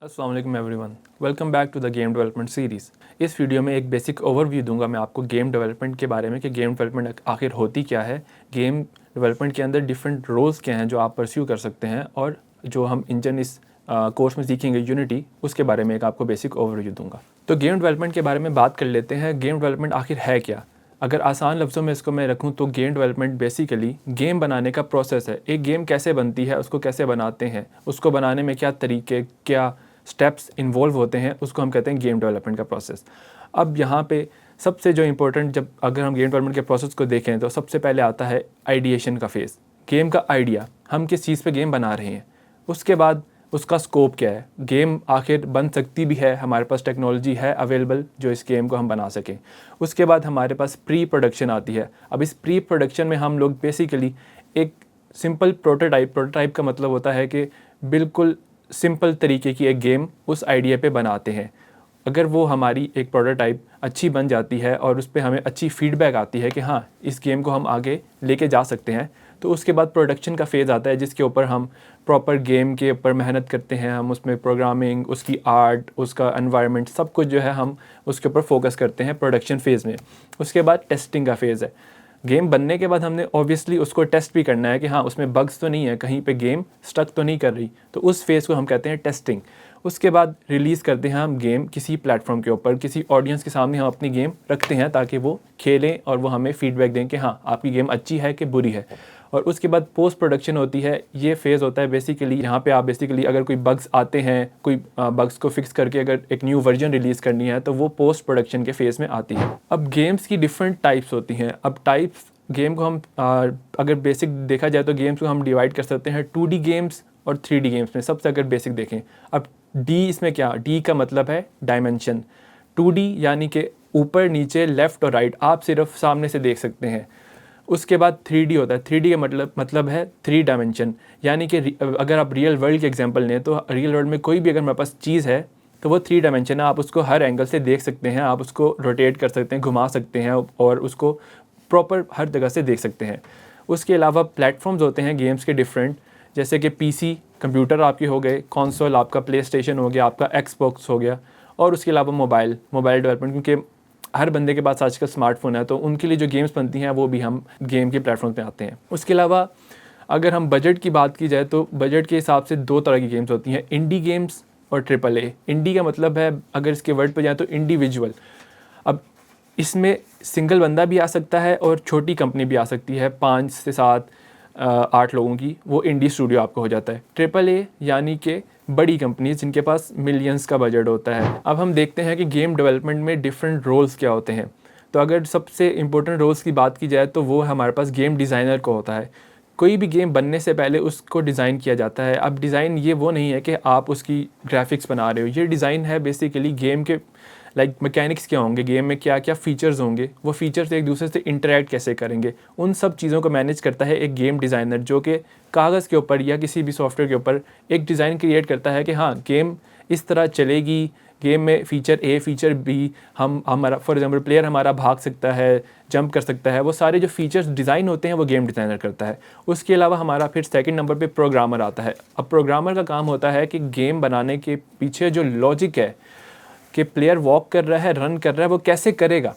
अस्सलाम वालेकुम everyone, welcome back to the game development series. इस वीडियो में एक बेसिक ओवरव्यू दूंगा मैं आपको गेम डेवलपमेंट के बारे में कि गेम डेवलपमेंट आखिर होती क्या है, गेम डेवलपमेंट के अंदर डिफरेंट रोल्स क्या हैं जो आप परस्यू कर सकते हैं, और जो हम इंजन इस कोर्स में सीखेंगे यूनिटी, उसके बारे में एक आपको बेसिक ओवरव्यू दूंगा। तो गेम डेवलपमेंट के बारे में बात कर लेते हैं। गेम डेवलपमेंट आखिर है क्या? अगर आसान लफ्ज़ों में इसको मैं रखूं तो गेम डेवलपमेंट बेसिकली गेम बनाने का प्रोसेस है। एक गेम कैसे बनती है, उसको कैसे बनाते हैं, उसको बनाने में क्या तरीके, क्या स्टेप्स इन्वॉल्व होते हैं, उसको हम कहते हैं गेम डेवलपमेंट का प्रोसेस। अब यहाँ पे सबसे जो इम्पोर्टेंट, जब अगर हम गेम डेवलपमेंट के प्रोसेस को देखें तो सबसे पहले आता है आइडिएशन का फेज़। गेम का आइडिया, हम किस चीज़ पे गेम बना रहे हैं। उसके बाद उसका स्कोप क्या है, गेम आखिर बन सकती भी है, हमारे पास टेक्नोलॉजी है अवेलेबल जो इस गेम को हम बना सकें। उसके बाद हमारे पास प्री प्रोडक्शन आती है। अब इस प्री प्रोडक्शन में हम लोग बेसिकली एक सिंपल प्रोटोटाइप का मतलब होता है कि बिल्कुल सिंपल तरीके की एक गेम उस आइडिया पे बनाते हैं। अगर वो हमारी एक प्रोटोटाइप अच्छी बन जाती है और उस पर हमें अच्छी फीडबैक आती है कि हाँ, इस गेम को हम आगे लेके जा सकते हैं, तो उसके बाद प्रोडक्शन का फेज़ आता है जिसके ऊपर हम प्रॉपर गेम के ऊपर मेहनत करते हैं। हम उसमें प्रोग्रामिंग, उसकी आर्ट, उसका एनवायरनमेंट, सब कुछ जो है हम उसके ऊपर फोकस करते हैं प्रोडक्शन फेज़ में। उसके बाद टेस्टिंग का फेज़ है। गेम बनने के बाद हमने ऑब्वियसली उसको टेस्ट भी करना है कि हाँ, उसमें बग्स तो नहीं है, कहीं पे गेम स्टक तो नहीं कर रही, तो उस फेज़ को हम कहते हैं टेस्टिंग। उसके बाद रिलीज़ करते हैं हम गेम किसी प्लेटफॉर्म के ऊपर, किसी ऑडियंस के सामने हम अपनी गेम रखते हैं ताकि वो खेलें और वो हमें फीडबैक दें कि हाँ, आपकी गेम अच्छी है कि बुरी है। और उसके बाद पोस्ट प्रोडक्शन होती है। ये फेज़ होता है बेसिकली, यहाँ पे आप बेसिकली अगर कोई बग्स आते हैं, कोई बग्स को फिक्स करके अगर एक न्यू वर्जन रिलीज़ करनी है, तो वो पोस्ट प्रोडक्शन के फेज़ में आती है। अब गेम्स की डिफरेंट टाइप्स होती हैं। अब टाइप्स गेम को हम अगर बेसिक देखा जाए तो गेम्स को हम डिवाइड कर सकते हैं 2D गेम्स और 3D गेम्स में। सबसे अगर बेसिक देखें, अब डी, इसमें क्या, डी का मतलब है डायमेंशन। 2D यानी कि ऊपर नीचे लेफ़्ट और राइट आप सिर्फ सामने से देख सकते हैं। उसके बाद 3D होता है। 3D का मतलब है 3 डायमेंशन, यानी कि अगर आप रियल वर्ल्ड के एग्जांपल लें तो रियल वर्ल्ड में कोई भी अगर हमारे पास चीज़ है तो वो 3 डायमेंशन है। आप उसको हर एंगल से देख सकते हैं, आप उसको रोटेट कर सकते हैं, घुमा सकते हैं और उसको प्रॉपर हर जगह से देख सकते हैं। उसके अलावा प्लेटफॉर्म्स होते हैं गेम्स के डिफरेंट, जैसे कि पीसी कंप्यूटर आपके हो गए, कंसोल आपका प्ले स्टेशन हो गया, आपका एक्सबॉक्स हो गया, और उसके अलावा मोबाइल डेवलपमेंट, क्योंकि हर बंदे के पास आजकल स्मार्टफोन है तो उनके लिए जो गेम्स बनती हैं वो भी हम गेम के प्लेटफॉर्म पे आते हैं। उसके अलावा अगर हम बजट की बात की जाए तो बजट के हिसाब से 2 तरह की गेम्स होती हैं, इंडी गेम्स और AAA। इंडी का मतलब है, अगर इसके वर्ड पे जाए तो इंडिविजुअल। अब इसमें सिंगल बंदा भी आ सकता है और छोटी कंपनी भी आ सकती है, 5 से 7 8 लोगों की, वो इंडी स्टूडियो आपको हो जाता है। AAA यानी कि बड़ी कंपनीज जिनके पास मिलियंस का बजट होता है। अब हम देखते हैं कि गेम डेवलपमेंट में डिफरेंट रोल्स क्या होते हैं। तो अगर सबसे इम्पोर्टेंट रोल्स की बात की जाए तो वो हमारे पास गेम डिज़ाइनर को होता है। कोई भी गेम बनने से पहले उसको डिज़ाइन किया जाता है। अब डिज़ाइन ये वो नहीं है कि आप उसकी ग्राफिक्स बना रहे हो, ये डिज़ाइन है बेसिकली गेम के मैकेनिक्स क्या होंगे, गेम में क्या क्या फ़ीचर्स होंगे, वो फ़ीचर्स एक दूसरे से इंटरेक्ट कैसे करेंगे, उन सब चीज़ों को मैनेज करता है एक गेम डिज़ाइनर, जो कि कागज़ के ऊपर या किसी भी सॉफ्टवेयर के ऊपर एक डिज़ाइन क्रिएट करता है कि हाँ, गेम इस तरह चलेगी, गेम में फ़ीचर ए, फ़ीचर बी, हमारा फॉर एग्जांपल प्लेयर हमारा भाग सकता है, जंप कर सकता है, वो सारे जो फ़ीचर्स डिज़ाइन होते हैं वो गेम डिज़ाइनर करता है। उसके अलावा हमारा फिर सेकंड नंबर पे प्रोग्रामर आता है। अब प्रोग्रामर का काम होता है कि गेम बनाने के पीछे जो लॉजिक है कि प्लेयर वॉक कर रहा है, रन कर रहा है, वो कैसे करेगा,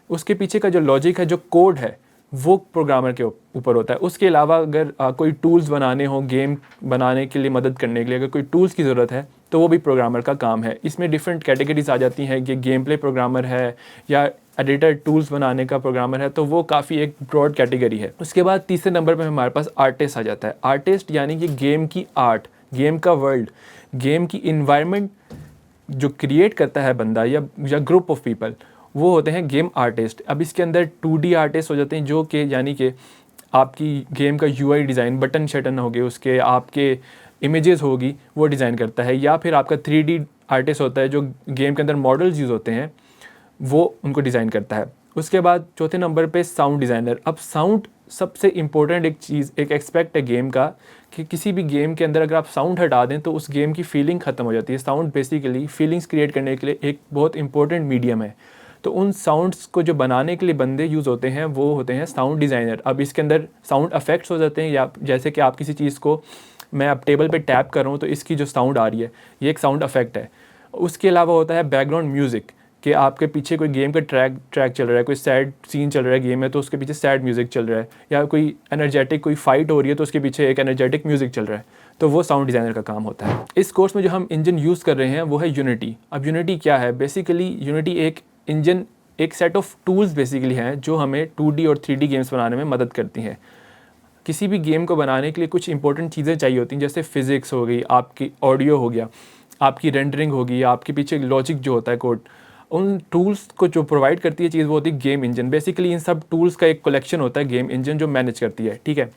उसके पीछे का जो लॉजिक है, जो कोड है, वो प्रोग्रामर के ऊपर होता है। उसके अलावा अगर कोई टूल्स बनाने हो, गेम बनाने के लिए मदद करने के लिए अगर कोई टूल्स की ज़रूरत है तो वो भी प्रोग्रामर का काम है। इसमें डिफरेंट कैटेगरीज आ जाती हैं कि गेम प्ले प्रोग्रामर है या एडिटर टूल्स बनाने का प्रोग्रामर है, तो वो काफ़ी एक ब्रॉड कैटेगरी है। उसके बाद तीसरे नंबर पर हमारे पास आर्टिस्ट आ जाता है। आर्टिस्ट यानी कि गेम की आर्ट, गेम का वर्ल्ड, गेम की इन्वायरमेंट जो क्रिएट करता है बंदा या ग्रुप ऑफ पीपल, वो होते हैं गेम आर्टिस्ट। अब इसके अंदर 2D आर्टिस्ट हो जाते हैं, जो कि यानी कि आपकी गेम का UI डिज़ाइन, बटन शटन हो गए, उसके आपके इमेजेस होगी, वो डिज़ाइन करता है। या फिर आपका 3D आर्टिस्ट होता है जो गेम के अंदर मॉडल्स यूज़ होते हैं, वो उनको डिज़ाइन करता है। उसके बाद चौथे नंबर पे साउंड डिज़ाइनर। अब साउंड सबसे इम्पोर्टेंट एक चीज़, एक एस्पेक्ट है गेम का, कि किसी भी गेम के अंदर अगर आप साउंड हटा दें तो उस गेम की फीलिंग ख़त्म हो जाती है। साउंड बेसिकली फीलिंग्स क्रिएट करने के लिए एक बहुत इंपॉर्टेंट मीडियम है। तो उन साउंड्स को जो बनाने के लिए बंदे यूज़ होते हैं वो होते हैं साउंड डिज़ाइनर। अब इसके अंदर साउंड इफ़ेक्ट्स हो जाते हैं, या जैसे कि आप किसी चीज़ को मैं अब टेबल पे टैप कर रहा हूँ तो इसकी जो साउंड आ रही है ये एक साउंड इफेक्ट है। उसके अलावा होता है बैकग्राउंड म्यूज़िक, कि आपके पीछे कोई गेम का ट्रैक चल रहा है, कोई सैड सीन चल रहा है गेम में तो उसके पीछे सैड म्यूज़िक चल रहा है, या कोई एनर्जेटिक कोई फाइट हो रही है तो उसके पीछे एक एनर्जेटिक म्यूज़िक चल रहा है, तो वो साउंड डिज़ाइनर का काम होता है। इस कोर्स में जो हम इंजन यूज़ कर रहे हैं वो है यूनिटी। अब यूनिटी क्या है? बेसिकली यूनिटी एक इंजन, एक सेट ऑफ टूल्स बेसिकली हैं जो हमें 2D और 3D गेम्स बनाने में मदद करती हैं। किसी भी गेम को बनाने के लिए कुछ इंपॉर्टेंट चीज़ें चाहिए होती हैं, जैसे फिज़िक्स हो गई, आपकी ऑडियो हो गया, आपकी रेंडरिंग होगी, आपके पीछे लॉजिक जो होता है कोड, उन टूल्स को जो प्रोवाइड करती है चीज़ वो होती है गेम इंजन। बेसिकली इन सब टूल्स का एक कलेक्शन होता है गेम इंजन जो मैनेज करती है, ठीक है।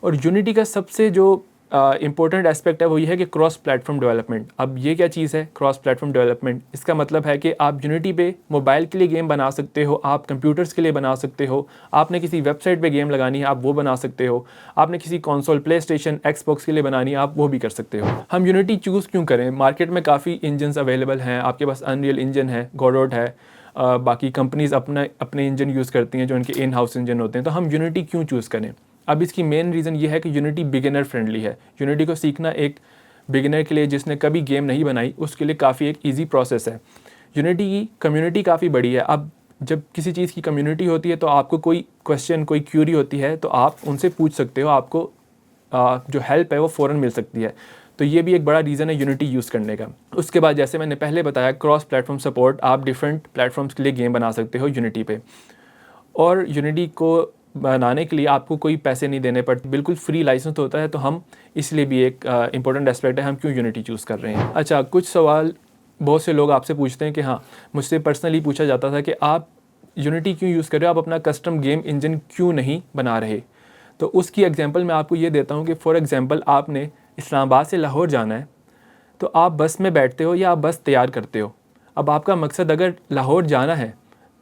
और यूनिटी का सबसे जो इंपॉर्टेंट एस्पेक्ट है वो ये है कि क्रॉस प्लेटफॉर्म डेवलपमेंट। अब ये क्या चीज़ है क्रॉस प्लेटफॉर्म डेवलपमेंट? इसका मतलब है कि आप यूनिटी पे मोबाइल के लिए गेम बना सकते हो, आप कंप्यूटर्स के लिए बना सकते हो, आपने किसी वेबसाइट पे गेम लगानी है आप वो बना सकते हो, आपने किसी कंसोल प्ले स्टेशन एक्सबॉक्स के लिए बनानी है आप वो भी कर सकते हो। हम यूनिटी चूज़ क्यों करें? मार्केट में काफ़ी इंजन्स अवेलेबल हैं, आपके पास अनरियल इंजन है, गॉडॉट है, बाकी कंपनीज़ अपने इंजन यूज़ करती हैं जो उनके इन हाउस इंजन होते हैं, तो हम यूनिटी क्यों चूज़ करें? अब इसकी मेन रीज़न ये है कि यूनिटी बिगिनर फ्रेंडली है। यूनिटी को सीखना एक बिगिनर के लिए जिसने कभी गेम नहीं बनाई उसके लिए काफ़ी एक इजी प्रोसेस है। यूनिटी की कम्युनिटी काफ़ी बड़ी है। अब जब किसी चीज़ की कम्युनिटी होती है तो आपको कोई क्वेश्चन, कोई क्यूरी होती है तो आप उनसे पूछ सकते हो, आपको जो हेल्प है वो फ़ौरन मिल सकती है। तो ये भी एक बड़ा रीज़न है यूनिटी यूज़ करने का। उसके बाद जैसे मैंने पहले बताया क्रॉस प्लेटफॉर्म सपोर्ट, आप डिफरेंट प्लेटफॉर्म्स के लिए गेम बना सकते हो यूनिटी पे। और यूनिटी को बनाने के लिए आपको कोई पैसे नहीं देने पड़ते, बिल्कुल फ्री लाइसेंस होता है, तो हम इसलिए भी एक इंपॉर्टेंट एस्पेक्ट है हम क्यों यूनिटी चूज़ कर रहे हैं। अच्छा, कुछ सवाल बहुत से लोग आपसे पूछते हैं कि हाँ, मुझसे पर्सनली पूछा जाता था कि आप यूनिटी क्यों यूज़ कर रहे हो, आप अपना कस्टम गेम इंजन क्यों नहीं बना रहे? तो उसकी एग्जांपल मैं आपको ये देता हूँ कि फॉर एग्जांपल आपने इस्लामाबाद से लाहौर जाना है, तो आप बस में बैठते हो या आप बस तैयार करते हो। अब आपका मकसद अगर लाहौर जाना है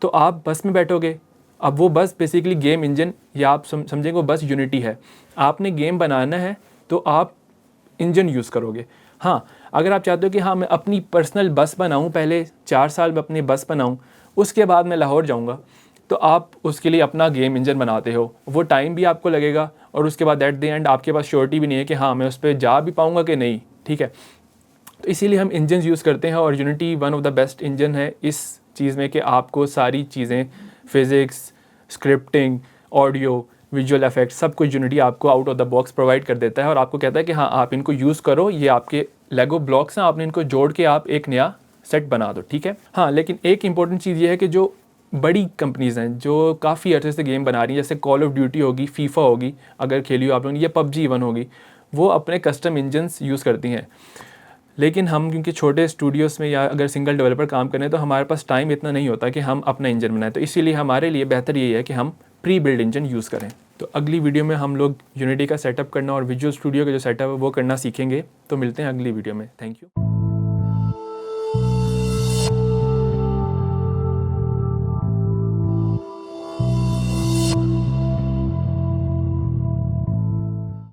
तो आप बस में बैठोगे। अब वो बस बेसिकली गेम इंजन, या आप समझेंगे वो बस यूनिटी है। आपने गेम बनाना है तो आप इंजन यूज़ करोगे। हाँ, अगर आप चाहते हो कि हाँ मैं अपनी पर्सनल बस बनाऊँ, पहले 4 साल में अपनी बस बनाऊँ, उसके बाद मैं लाहौर जाऊँगा, तो आप उसके लिए अपना गेम इंजन बनाते हो। वो टाइम भी आपको लगेगा और उसके बाद एट द एंड आपके पास श्योरिटी भी नहीं है कि हाँ मैं उस पर जा भी पाऊँगा कि नहीं, ठीक है। तो इसीलिए हम इंजन यूज़ करते हैं और unity one of the best engine है इस चीज़ में कि आपको सारी चीज़ें, physics, scripting, audio, visual effects, सब कुछ यूनिटी आपको out of the box provide कर देता है और आपको कहता है कि हाँ आप इनको यूज़ करो, ये आपके लेगो ब्लॉक्स हैं, आपने इनको जोड़ के आप एक नया सेट बना दो, ठीक है। हाँ, लेकिन एक इंपॉर्टेंट चीज़ ये है कि जो बड़ी कंपनीज़ हैं जो काफ़ी अर्से से गेम बना रही हैं, जैसे कॉल ऑफ ड्यूटी होगी, फीफा होगी अगर खेली हो आप लोगों ने, या पबजी इवन होगी, वो अपने कस्टम इंजन्स यूज़ करती हैं। लेकिन हम क्योंकि छोटे स्टूडियोज़ में या अगर सिंगल डेवलपर काम करें तो हमारे पास टाइम इतना नहीं होता कि हम अपना इंजन बनाएं, तो इसीलिए हमारे लिए बेहतर ये है कि हम प्री बिल्ड इंजन यूज़ करें। तो अगली वीडियो में हम लोग यूनिटी का सेटअप करना और विजुअल स्टूडियो का जो सेटअप है वो करना सीखेंगे। तो मिलते हैं अगली वीडियो में। Thank you.